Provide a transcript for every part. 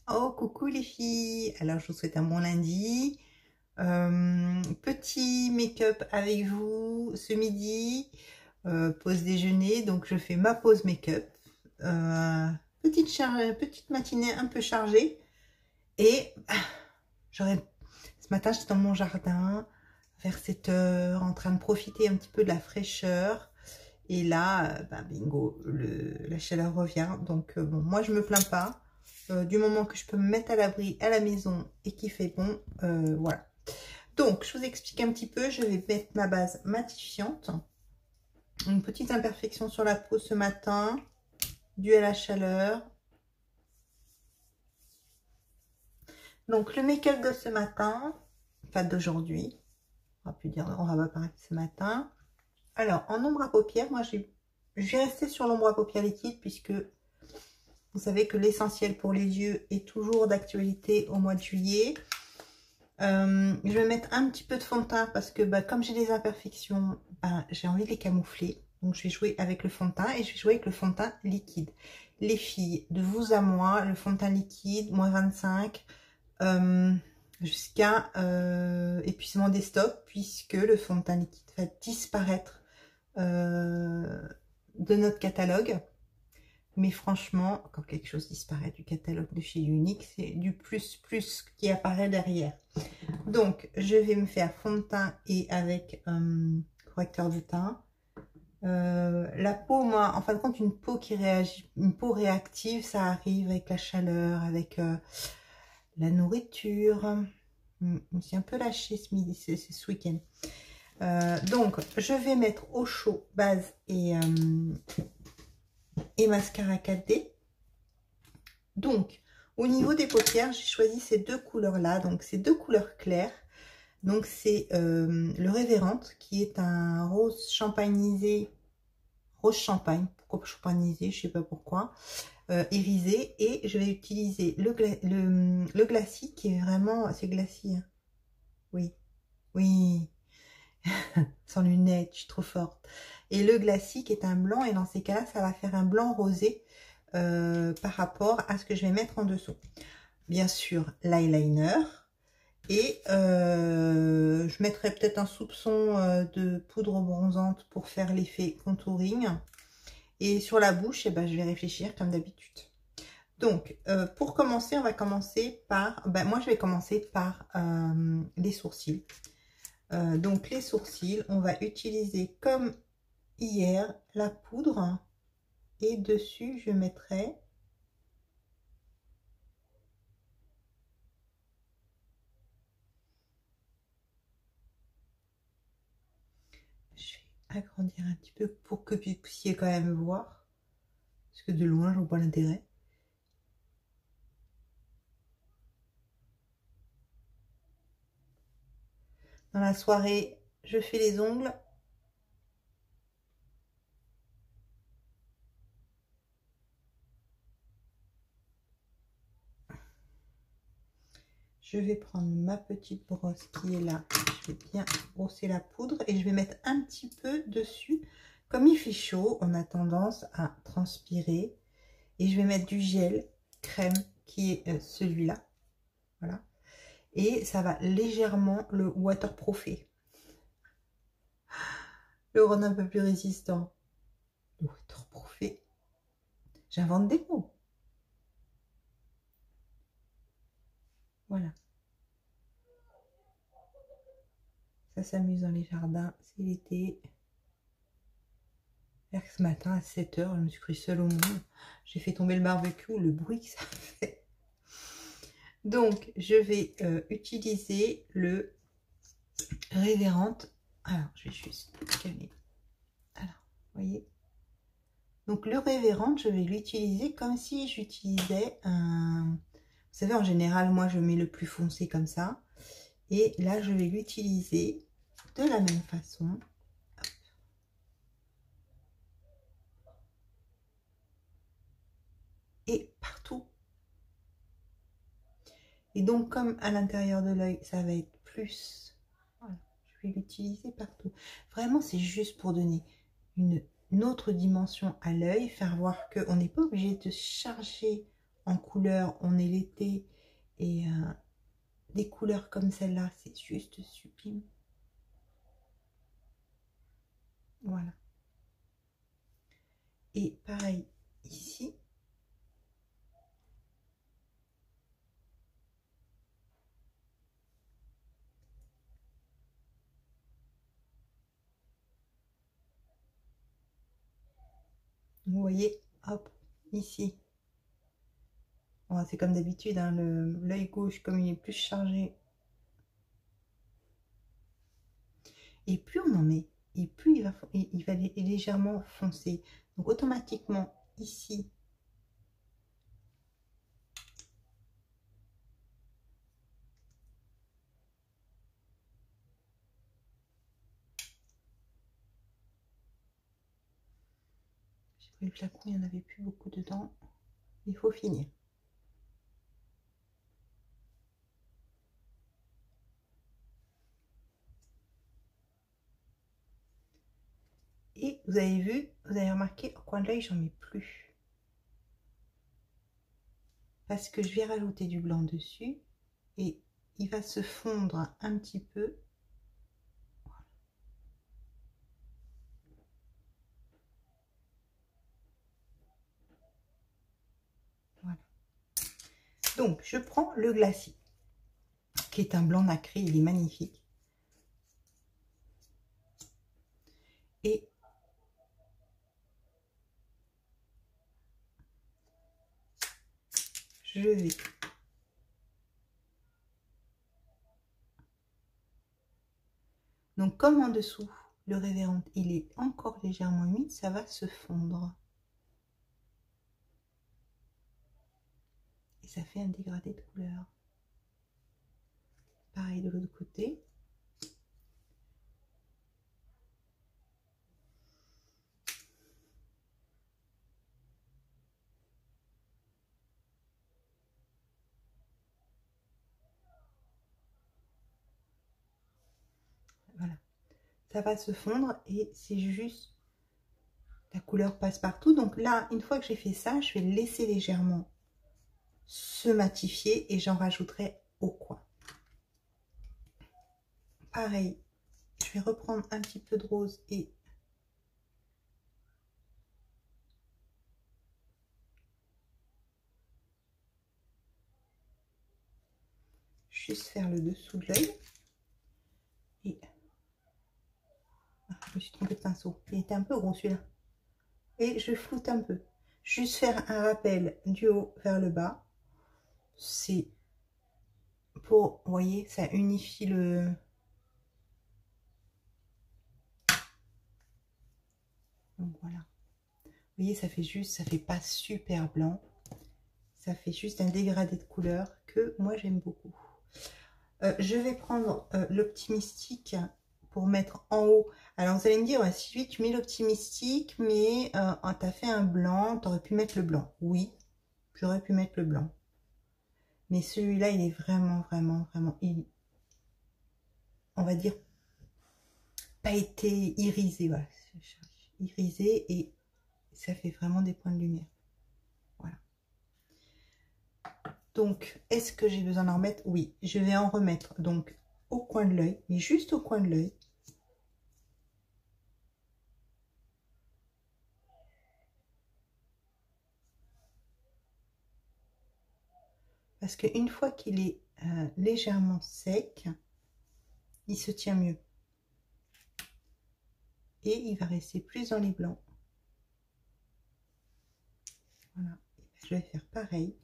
Oh, coucou les filles! Alors, je vous souhaite un bon lundi. Petit make-up avec vous ce midi. Pause déjeuner, donc je fais ma pause make-up. Petite matinée un peu chargée. Et ce matin, j'étais dans mon jardin vers 7 heures en train de profiter un petit peu de la fraîcheur. Et là, bingo, la chaleur revient. Donc, bon, moi, je me plains pas. Du moment que je peux me mettre à l'abri à la maison et qu'il fait bon, voilà. Donc, je vous explique un petit peu. Je vais mettre ma base matifiante. Une petite imperfection sur la peau ce matin, due à la chaleur. Donc, le make-up de ce matin, enfin d'aujourd'hui, on va plus dire, on va pas parler de ce matin. Alors, en ombre à paupières, moi, je vais rester sur l'ombre à paupières liquide puisque vous savez que l'essentiel pour les yeux est toujours d'actualité au mois de juillet. Je vais mettre un petit peu de fond de teint parce que comme j'ai des imperfections, j'ai envie de les camoufler. Donc je vais jouer avec le fond de teint et je vais jouer avec le fond de teint liquide. Les filles, de vous à moi, le fond de teint liquide, moins 25, jusqu'à épuisement des stocks, puisque le fond de teint liquide va disparaître de notre catalogue. Mais franchement, quand quelque chose disparaît du catalogue de chez Unique, c'est du plus qui apparaît derrière. Donc, je vais me faire fond de teint et avec correcteur de teint. La peau, moi, en fin de compte, une peau qui réagit, une peau réactive, ça arrive avec la chaleur, avec la nourriture. Je me suis un peu lâchée ce midi, ce week-end. Donc, je vais mettre au chaud base et mascara 4D. Donc, au niveau des paupières, j'ai choisi ces deux couleurs-là. Donc, ces deux couleurs claires. Donc, c'est le Révérente qui est un rose champagnisé. Rose champagne. Pourquoi champagnisé? Je ne sais pas pourquoi. Irisé. Et je vais utiliser le glacis qui est vraiment... C'est glacis. Hein. Oui. Oui. Sans lunettes, je suis trop forte. Et le glacis qui est un blanc. Et dans ces cas-là, ça va faire un blanc rosé. Par rapport à ce que je vais mettre en dessous. Bien sûr, l'eyeliner. Et je mettrai peut-être un soupçon de poudre bronzante pour faire l'effet contouring. Et sur la bouche, je vais réfléchir comme d'habitude. Donc, pour commencer, on va commencer par... moi, je vais commencer par les sourcils. Donc, les sourcils, on va utiliser comme hier la poudre. Et dessus, je mettrai... Je vais agrandir un petit peu pour que vous puissiez quand même voir. Parce que de loin, je vois pas l'intérêt. Dans la soirée, je fais les ongles. Je vais prendre ma petite brosse qui est là. Je vais bien brosser la poudre et je vais mettre un petit peu dessus. Comme il fait chaud, on a tendance à transpirer. Et je vais mettre du gel crème qui est celui-là. Voilà. Et ça va légèrement le waterproofer. Le rendre un peu plus résistant. Le waterproofer. J'invente des mots. Voilà. Ça s'amuse dans les jardins. C'est l'été. Ce matin à 7 h, je me suis cru seule au monde. J'ai fait tomber le barbecue, le bruit que ça fait. Donc, je vais utiliser le Révérente. Alors, je vais juste calmer. Alors, vous voyez. Donc, le Révérente, je vais l'utiliser comme si j'utilisais un... Vous savez, en général, moi, je mets le plus foncé comme ça. Et là, je vais l'utiliser de la même façon. Et partout. Et donc, comme à l'intérieur de l'œil, ça va être plus... Voilà, je vais l'utiliser partout. Vraiment, c'est juste pour donner une autre dimension à l'œil, faire voir qu'on n'est pas obligé de charger en couleur, on est l'été, et des couleurs comme celle-là, c'est juste sublime. Voilà. Et pareil ici. Vous voyez, hop, ici. Bon, c'est comme d'habitude, hein, l'œil gauche, comme il est plus chargé. Et plus on en met, et plus il va légèrement foncer. Donc automatiquement, ici, j'ai pris le flacon, il n'y en avait plus beaucoup dedans. Il faut finir. Et vous avez vu, vous avez remarqué, au coin de l'œil, j'en mets plus. Parce que je vais rajouter du blanc dessus. Et il va se fondre un petit peu. Voilà. Donc, je prends le glacis, qui est un blanc nacré, il est magnifique. Et je vais donc comme en dessous le révérend il est encore légèrement humide, ça va se fondre et ça fait un dégradé de couleur. Pareil de l'autre côté. Voilà, ça va se fondre et c'est juste, la couleur passe partout. Donc là, une fois que j'ai fait ça, je vais le laisser légèrement se matifier et j'en rajouterai au coin. Pareil, je vais reprendre un petit peu de rose et juste faire le dessous de l'œil. Et je me suis trompée de pinceau, il était un peu gros celui-là. Et je floute un peu. Juste faire un rappel du haut vers le bas. C'est pour, vous voyez, ça unifie le... Donc voilà. Vous voyez, ça fait juste, ça fait pas super blanc. Ça fait juste un dégradé de couleur que moi j'aime beaucoup. Je vais prendre l'Optimistique pour mettre en haut. Alors vous allez me dire, ouais, Sylvie, tu mets l'Optimistique, mais tu as fait un blanc, tu aurais pu mettre le blanc. Oui, j'aurais pu mettre le blanc. Mais celui-là, il est vraiment, on va dire, pas été irisé. Voilà, irisé et ça fait vraiment des points de lumière. Voilà. Donc, est-ce que j'ai besoin d'en remettre? Oui, je vais en remettre donc au coin de l'œil, mais juste au coin de l'œil. Parce qu'une fois qu'il est légèrement sec, il se tient mieux. Et il va rester plus dans les blancs. Voilà. Je vais faire pareil.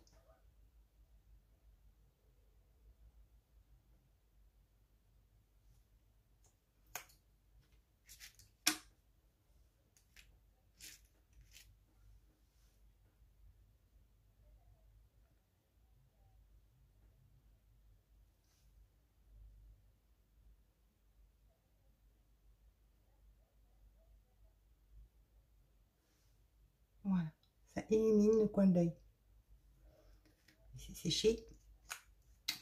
Voilà. Ça élimine le coin de l'œil. C'est séché.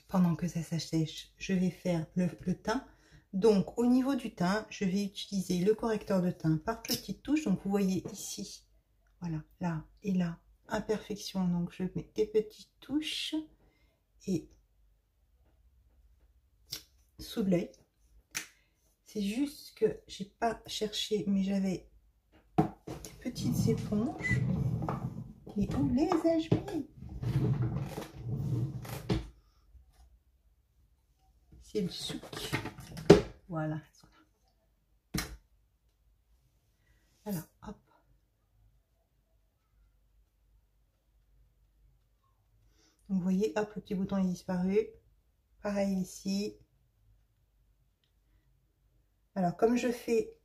Pendant que ça sèche, je vais faire le teint. Donc, au niveau du teint, je vais utiliser le correcteur de teint par petites touches. Donc, vous voyez ici, voilà, là et là, imperfections. Donc je mets des petites touches et sous l'œil. C'est juste que j'ai pas cherché, mais j'avais des petites éponges. Et où les ai-je mis? C'est le souk. Voilà. Alors, hop. Donc, vous voyez, hop, le petit bouton est disparu. Pareil ici. Alors, comme je fais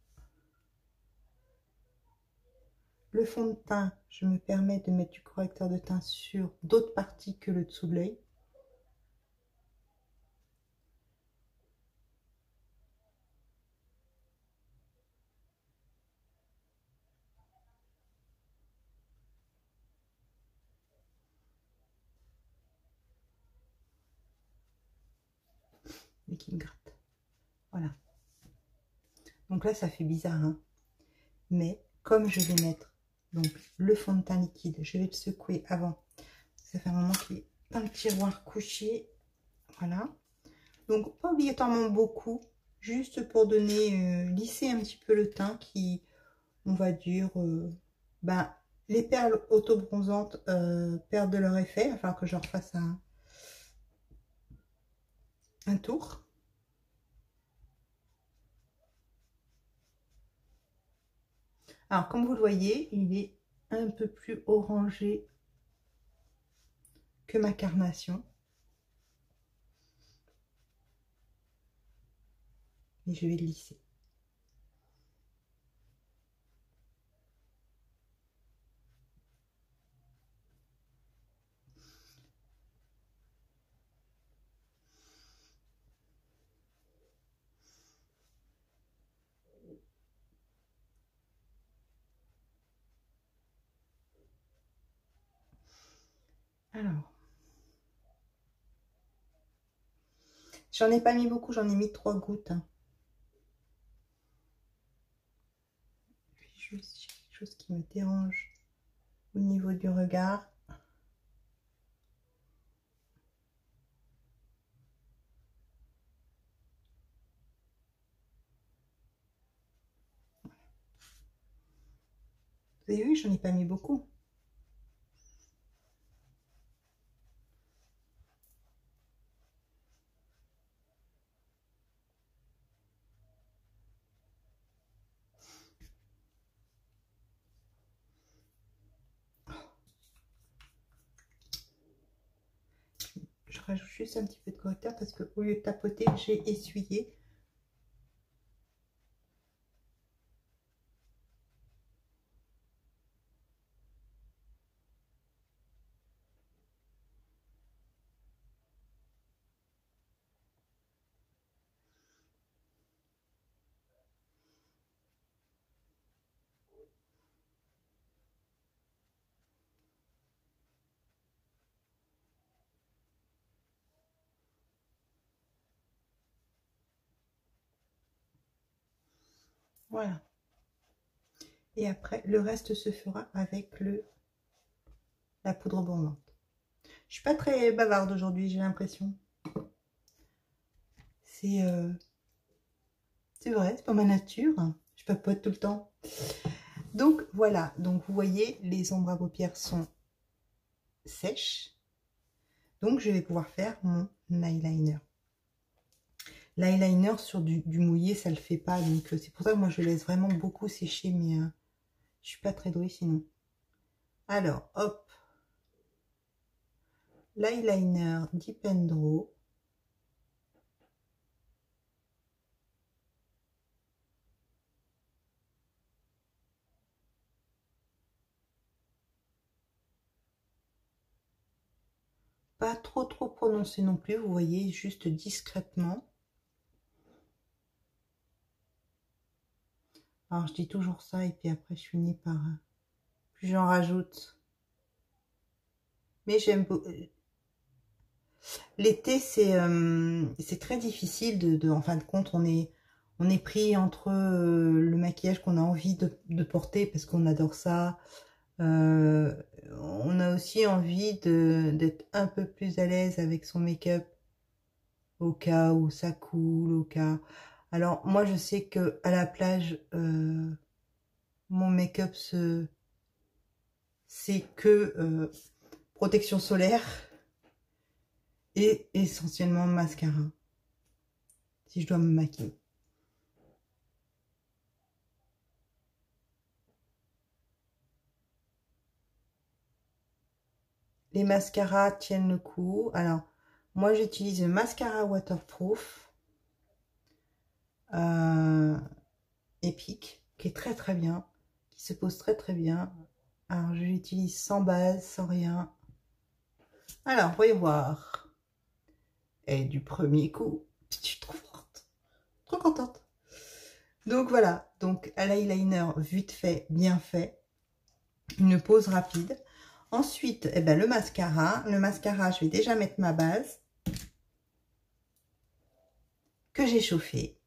le fond de teint, je me permets de mettre du correcteur de teint sur d'autres parties que le dessous de l'œil. Et qui me gratte. Voilà. Donc là, ça fait bizarre, hein. Mais comme je vais mettre donc le fond de teint liquide, je vais le secouer avant. Ça fait un moment qu'il est dans le tiroir couché. Voilà. Donc pas obligatoirement beaucoup, juste pour donner, lisser un petit peu le teint qui, on va dire, ben, les perles auto-bronzantes perdent de leur effet. Il va falloir que je refasse un tour. Alors, comme vous le voyez, il est un peu plus orangé que ma carnation. Et je vais le lisser. Alors, j'en ai pas mis beaucoup, j'en ai mis 3 gouttes. Hein. Juste quelque chose qui me dérange au niveau du regard. Vous avez vu, j'en ai pas mis beaucoup. Je rajoute juste un petit peu de correcteur parce que au lieu de tapoter, j'ai essuyé. Voilà. Et après, le reste se fera avec la poudre bondante. Je suis pas très bavarde aujourd'hui, j'ai l'impression. C'est vrai, c'est pas ma nature. Je papote tout le temps. Donc voilà, donc vous voyez, les ombres à paupières sont sèches. Donc je vais pouvoir faire mon eyeliner. L'eyeliner sur du mouillé, ça le fait pas. Donc c'est pour ça que moi je laisse vraiment beaucoup sécher, mais je suis pas très douée sinon. Alors, hop. L'eyeliner Dip and Draw. Pas trop prononcé non plus, vous voyez, juste discrètement. Alors je dis toujours ça et puis après je finis par... Plus j'en rajoute. Mais j'aime beaucoup... L'été, c'est très difficile en fin de compte, on est pris entre le maquillage qu'on a envie de porter parce qu'on adore ça, On a aussi envie d'être un peu plus à l'aise avec son make-up au cas où ça coule, au cas... Alors, moi, je sais que à la plage, mon make-up, c'est que protection solaire et essentiellement mascara, si je dois me maquiller. Les mascaras tiennent le coup. Alors, moi, j'utilise le mascara waterproof Epic, qui est très très bien, qui se pose très très bien. Alors, je l'utilise sans base, sans rien. Alors, voyons voir. Et du premier coup, je suis trop forte, trop contente. Donc voilà, donc à l'eyeliner vite fait, bien fait, une pose rapide. Ensuite, eh ben, le mascara, je vais déjà mettre ma base que j'ai chauffée.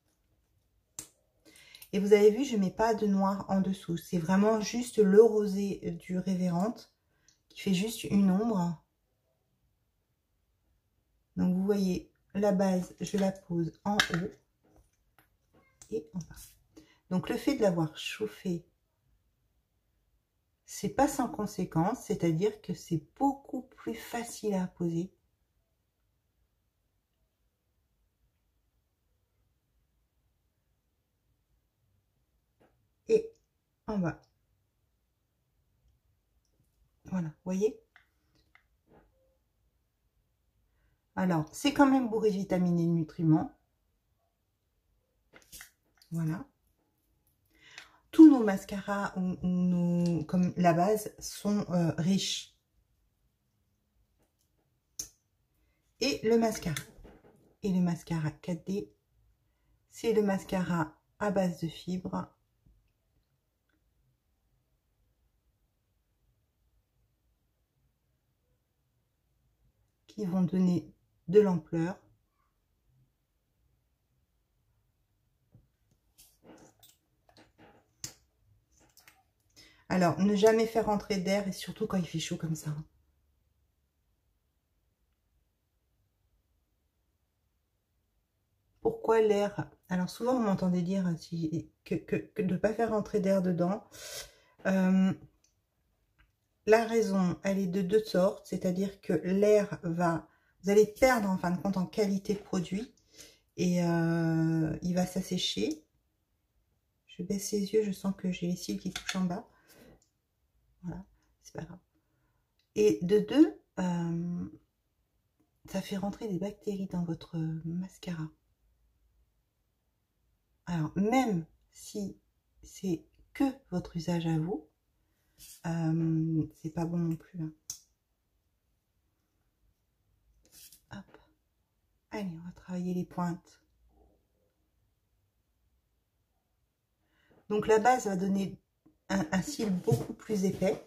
Et vous avez vu, je ne mets pas de noir en dessous. C'est vraiment juste le rosé du Révérend qui fait juste une ombre. Donc vous voyez, la base, je la pose en haut et en bas. Donc le fait de l'avoir chauffé, c'est pas sans conséquence, c'est-à-dire que c'est beaucoup plus facile à poser. Et en bas. Voilà, vous voyez? Alors, c'est quand même bourré de vitamines et de nutriments. Voilà. Tous nos mascaras ou comme la base sont riches. Et le mascara. Et le mascara 4D, c'est le mascara à base de fibres. Qui vont donner de l'ampleur. Alors, ne jamais faire entrer d'air et surtout quand il fait chaud comme ça. Pourquoi l'air? Alors, souvent, vous m'entendez dire que de ne pas faire entrer d'air dedans. La raison, elle est de deux sortes. C'est-à-dire que l'air va... Vous allez perdre, en fin de compte, en qualité de produit. Et il va s'assécher. Je baisse les yeux, je sens que j'ai les cils qui touchent en bas. Voilà, c'est pas grave. Et de deux, ça fait rentrer des bactéries dans votre mascara. Alors, même si c'est que votre usage à vous, c'est pas bon non plus. Hein. Hop. Allez, on va travailler les pointes. Donc, la base va donner un cil beaucoup plus épais.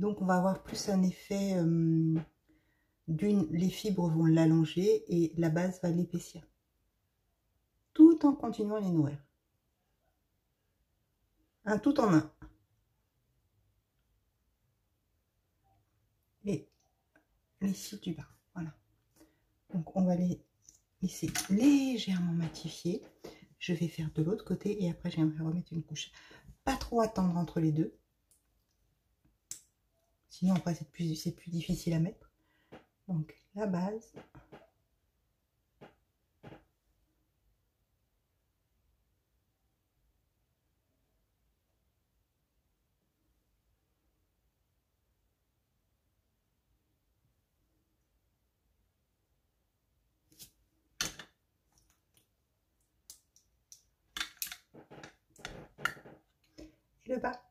Donc, on va avoir plus un effet les fibres vont l'allonger et la base va l'épaissir. Tout en continuant à les nourrir. Un tout en un. Et les cils du bas. Voilà. Donc, on va les laisser légèrement matifier. Je vais faire de l'autre côté et après, j'aimerais remettre une couche. Pas trop attendre entre les deux. Sinon, après, c'est plus difficile à mettre. Donc, la base. Et le bas.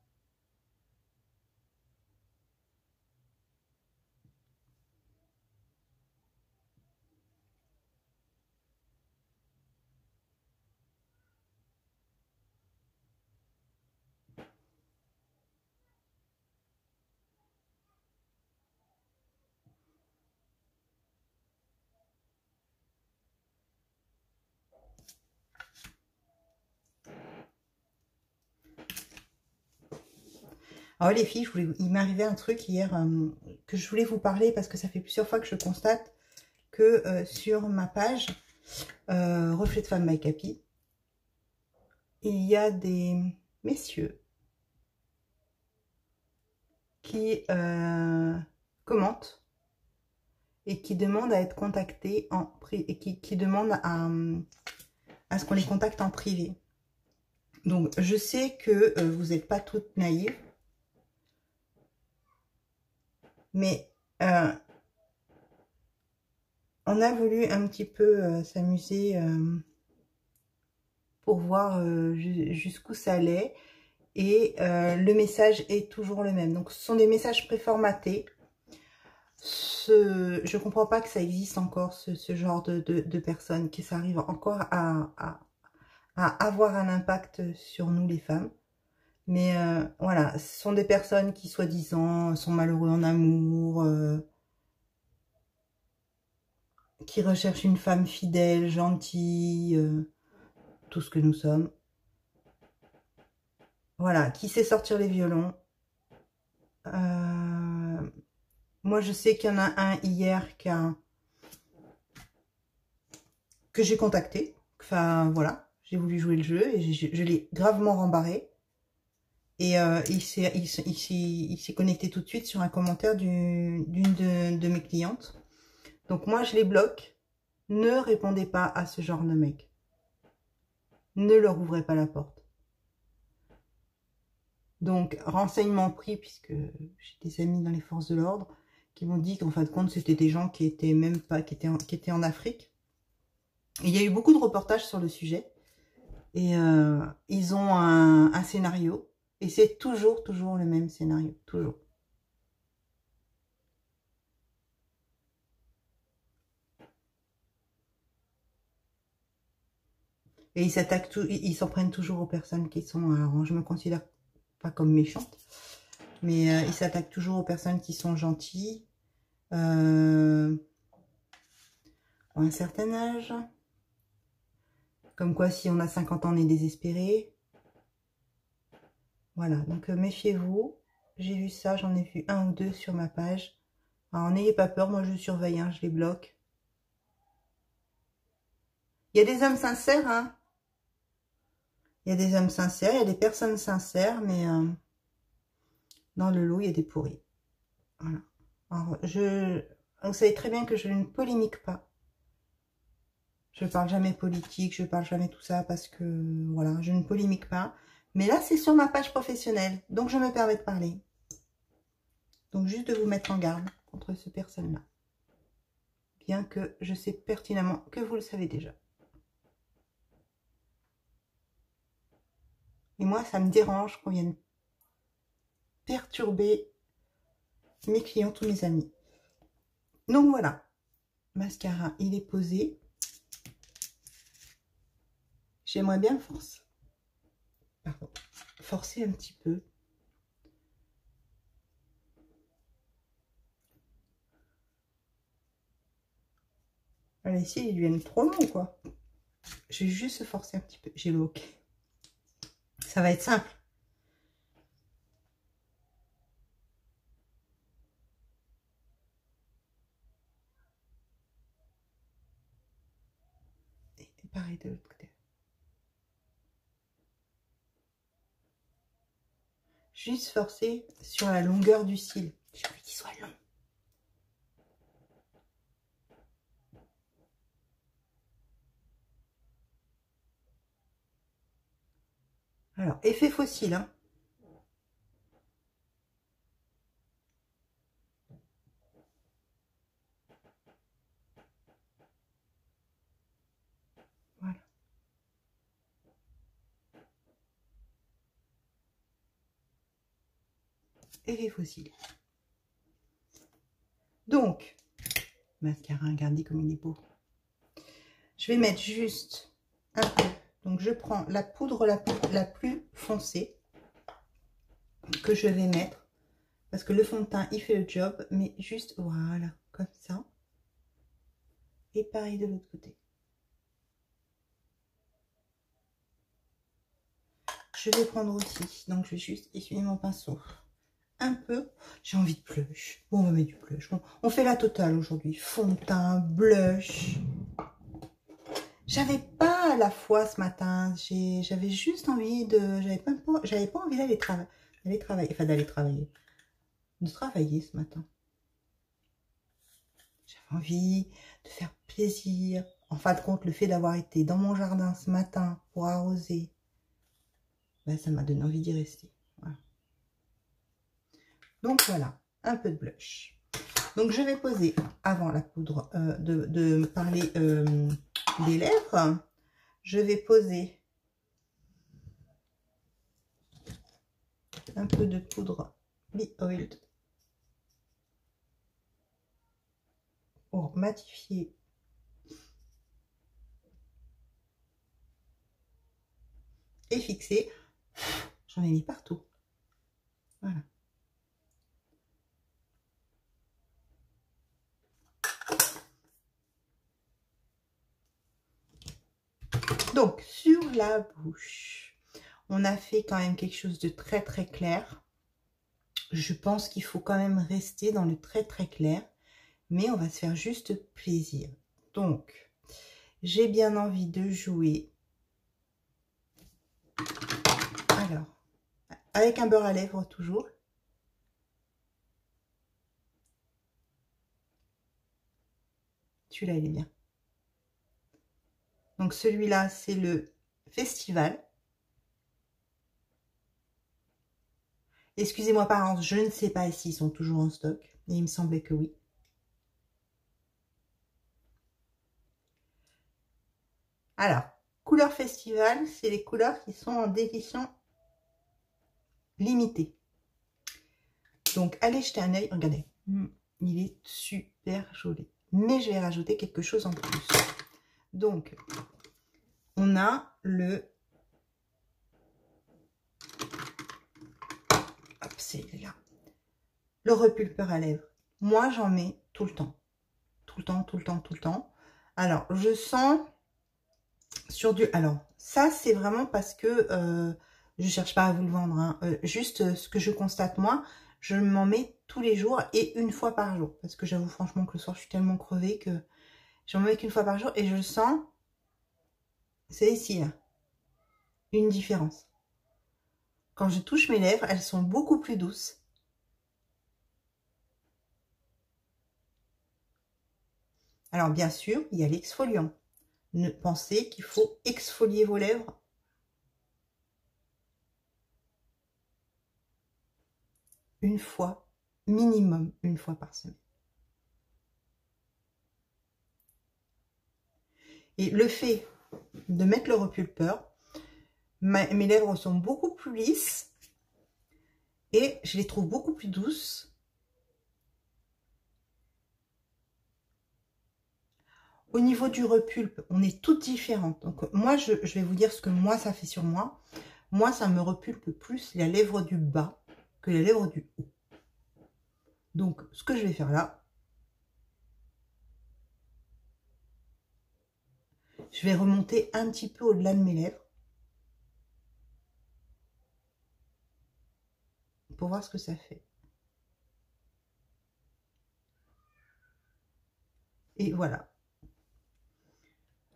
Alors les filles, il m'est arrivé un truc hier que je voulais vous parler parce que ça fait plusieurs fois que je constate que sur ma page Reflet de Femme by Capi, il y a des messieurs qui commentent et qui demandent à être contactés en privé, et qui demandent à ce qu'on les contacte en privé. Donc je sais que vous n'êtes pas toutes naïves, mais on a voulu un petit peu s'amuser pour voir jusqu'où ça allait. Et le message est toujours le même. Donc ce sont des messages préformatés. Je ne comprends pas que ça existe encore, ce genre de personnes, que ça arrive encore à avoir un impact sur nous les femmes. Mais voilà, ce sont des personnes qui soi-disant sont malheureux en amour, qui recherchent une femme fidèle, gentille, tout ce que nous sommes. Voilà, qui sait sortir les violons. Moi, je sais qu'il y en a un hier que j'ai contacté. Enfin, voilà, j'ai voulu jouer le jeu et je l'ai gravement rembarré. Et il s'est connecté tout de suite sur un commentaire d'une de mes clientes. Donc moi, je les bloque. Ne répondez pas à ce genre de mec. Ne leur ouvrez pas la porte. Donc, renseignement pris, puisque j'ai des amis dans les forces de l'ordre qui m'ont dit qu'en fin de compte, c'était des gens qui étaient même pas, qui étaient en Afrique. Et il y a eu beaucoup de reportages sur le sujet. Et ils ont un scénario. Et c'est toujours le même scénario. Toujours. Et ils s'en prennent toujours aux personnes qui sont... Alors, je me considère pas comme méchante. Mais ils s'attaquent toujours aux personnes qui sont gentilles. Ont un certain âge. Comme quoi, si on a 50 ans, on est désespéré. Voilà, donc méfiez-vous. J'ai vu ça, j'en ai vu un ou deux sur ma page. Alors, n'ayez pas peur, moi je surveille, hein, je les bloque. Il y a des hommes sincères, hein. Il y a des hommes sincères, il y a des personnes sincères, mais dans le lot, il y a des pourris. Voilà. Alors, vous savez très bien que je ne polémique pas. Je ne parle jamais politique, je ne parle jamais tout ça parce que, voilà, je ne polémique pas. Mais là, c'est sur ma page professionnelle, donc je me permets de parler. Donc, juste de vous mettre en garde contre ces personnes-là. Bien que je sais pertinemment que vous le savez déjà. Et moi, ça me dérange qu'on vienne perturber mes clients, tous mes amis. Donc voilà, mascara, il est posé. J'aimerais bien forcer un petit peu. Allez, ici, ils deviennent trop longs, quoi. Je vais juste forcer un petit peu. J'ai le OK. Ça va être simple. Et pareil de l'autre côté. Juste forcer sur la longueur du cil. J'ai envie qu'il soit long. Alors, effet fossile, hein. Voilà. Effet fossile. Donc, mascara, regardez comme il est beau. Je vais mettre juste un peu. Donc, je prends la poudre la plus foncée que je vais mettre. Parce que le fond de teint, il fait le job. Mais juste, voilà, comme ça. Et pareil de l'autre côté. Je vais prendre aussi. Donc, je vais juste essuyer mon pinceau. un peu. J'ai envie de blush. Bon, on va mettre du blush. Bon, on fait la totale aujourd'hui. Fond de teint, blush. J'avais pas à la fois ce matin. J'avais juste envie de... J'avais pas envie d'aller travailler. Enfin, d'aller travailler. De travailler ce matin. J'avais envie de faire plaisir. En fin de compte, le fait d'avoir été dans mon jardin ce matin pour arroser, ben, ça m'a donné envie d'y rester. Voilà. Donc voilà, un peu de blush. Donc je vais poser, avant la poudre, de parler des lèvres, je vais poser un peu de poudre Be Oiled pour matifier et fixer. J'en ai mis partout. Voilà. Donc, sur la bouche, on a fait quand même quelque chose de très très clair. Je pense qu'il faut quand même rester dans le très très clair, mais on va se faire juste plaisir. Donc, j'ai bien envie de jouer. Alors, avec un beurre à lèvres toujours. Celui-là, il est bien. Donc, celui-là, c'est le Festival. Excusez-moi par avance, je ne sais pas s'ils sont toujours en stock. Et il me semblait que oui. Alors, couleur Festival, c'est les couleurs qui sont en édition limitée. Donc, allez jeter un œil. Regardez, il est super joli. Mais je vais rajouter quelque chose en plus. Donc, on a le... Hop, c'est là. Le repulpeur à lèvres. Moi, j'en mets tout le temps. Tout le temps, tout le temps, tout le temps. Alors, je sens sur du... Alors, ça, c'est vraiment parce que je cherche pas à vous le vendre. Hein. Juste ce que je constate, moi, je m'en mets tous les jours et une fois par jour. Parce que j'avoue franchement que le soir, je suis tellement crevée que j'en mets qu'une fois par jour. Et je sens, c'est ici, là, une différence. Quand je touche mes lèvres, elles sont beaucoup plus douces. Alors, bien sûr, il y a l'exfoliant. Pensez qu'il faut exfolier vos lèvres une fois, minimum une fois par semaine. Et le fait de mettre le repulpeur, mes lèvres sont beaucoup plus lisses et je les trouve beaucoup plus douces. Au niveau du repulpe, on est toutes différentes. Donc moi, je vais vous dire ce que moi, ça fait sur moi. Moi, ça me repulpe plus la lèvre du bas que la lèvre du haut. Donc, ce que je vais faire là, je vais remonter un petit peu au-delà de mes lèvres pour voir ce que ça fait. Et voilà.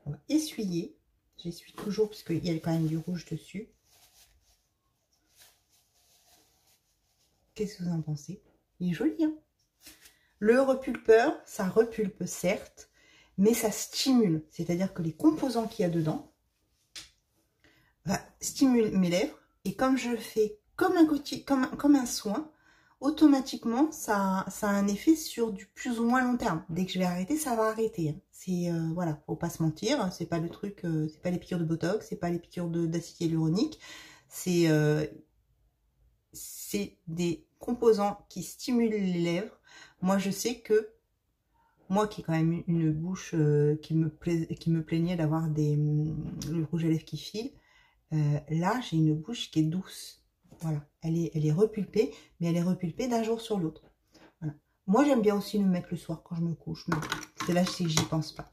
On va essuyer. J'essuie toujours parce qu'il y a quand même du rouge dessus. Qu'est-ce que vous en pensez? Il est joli, hein? Le repulpeur, ça repulpe certes, mais ça stimule. C'est-à-dire que les composants qu'il y a dedans stimulent mes lèvres. Et comme je fais comme un soin, automatiquement, ça a un effet sur du plus ou moins long terme. Dès que je vais arrêter, ça va arrêter. Hein. C'est voilà, faut pas se mentir. C'est pas le truc, c'est pas les piqûres de Botox, c'est pas les piqûres d'acide hyaluronique. C'est des composants qui stimulent les lèvres. Moi, je sais que moi qui ai quand même une bouche qui me plaignait d'avoir le rouge à lèvres qui file, là, j'ai une bouche qui est douce. Voilà, elle est repulpée, mais elle est repulpée d'un jour sur l'autre. Voilà. Moi, j'aime bien aussi le mettre le soir quand je me couche, mais c'est là que j'y pense pas.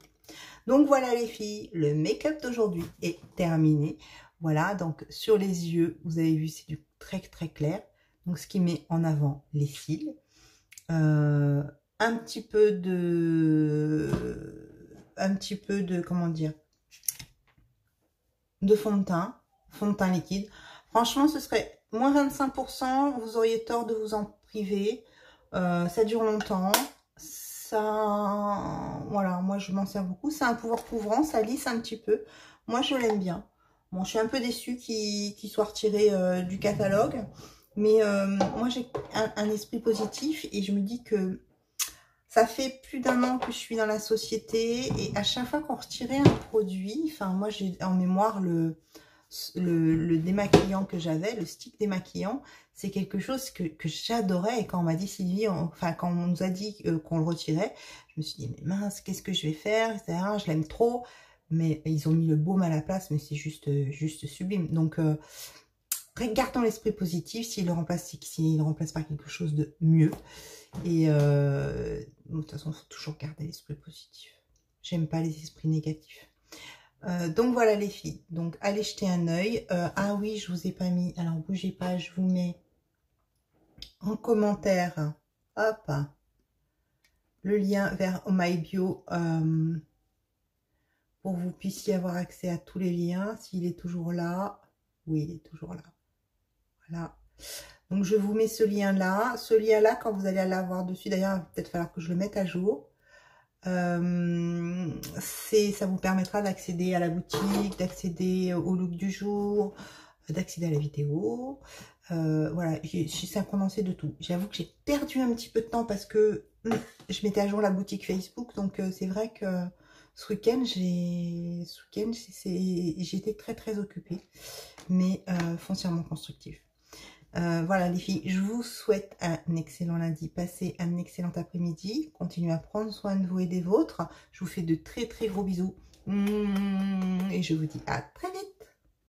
Donc voilà les filles, le make-up d'aujourd'hui est terminé. Voilà, donc sur les yeux, vous avez vu, c'est du très très clair. donc ce qui met en avant les cils. Un petit peu de comment dire, de fond de teint liquide. Franchement, ce serait moins 25%, vous auriez tort de vous en priver. Ça dure longtemps. Ça, voilà, moi je m'en sers beaucoup. C'est un pouvoir couvrant, ça lisse un petit peu. Moi je l'aime bien. Bon, je suis un peu déçue qu'il soit retiré du catalogue. Mais moi j'ai un esprit positif et je me dis que ça fait plus d'1 an que je suis dans la société et à chaque fois qu'on retirait un produit, enfin moi j'ai en mémoire le démaquillant que j'avais, le stick démaquillant, c'est quelque chose que j'adorais. Et quand on m'a dit Sylvie, enfin quand on nous a dit qu'on le retirait, je me suis dit mais mince, qu'est-ce que je vais faire, etc. Je l'aime trop, mais ils ont mis le baume à la place, mais c'est juste sublime. Donc gardons l'esprit positif. S'il le remplace par quelque chose de mieux. Et de toute façon, il faut toujours garder l'esprit positif. J'aime pas les esprits négatifs. Donc voilà les filles. Donc allez jeter un œil. Ah oui, je vous ai pas mis. Alors bougez pas, je vous mets en commentaire. Hop, le lien vers My Bio pour que vous puissiez avoir accès à tous les liens. S'il est toujours là. Oui, il est toujours là. Voilà. Donc, je vous mets ce lien-là. Ce lien-là, quand vous allez l'avoir dessus, d'ailleurs, il va peut-être falloir que je le mette à jour. Ça vous permettra d'accéder à la boutique, d'accéder au look du jour, d'accéder à la vidéo. Voilà, c'est un condensé de tout. J'avoue que j'ai perdu un petit peu de temps parce que je mettais à jour la boutique Facebook. Donc, c'est vrai que ce week-end, j'étais très occupée, mais foncièrement constructive. Voilà les filles, je vous souhaite un excellent lundi, passez un excellent après-midi, continuez à prendre soin de vous et des vôtres, je vous fais de très gros bisous et je vous dis à très vite.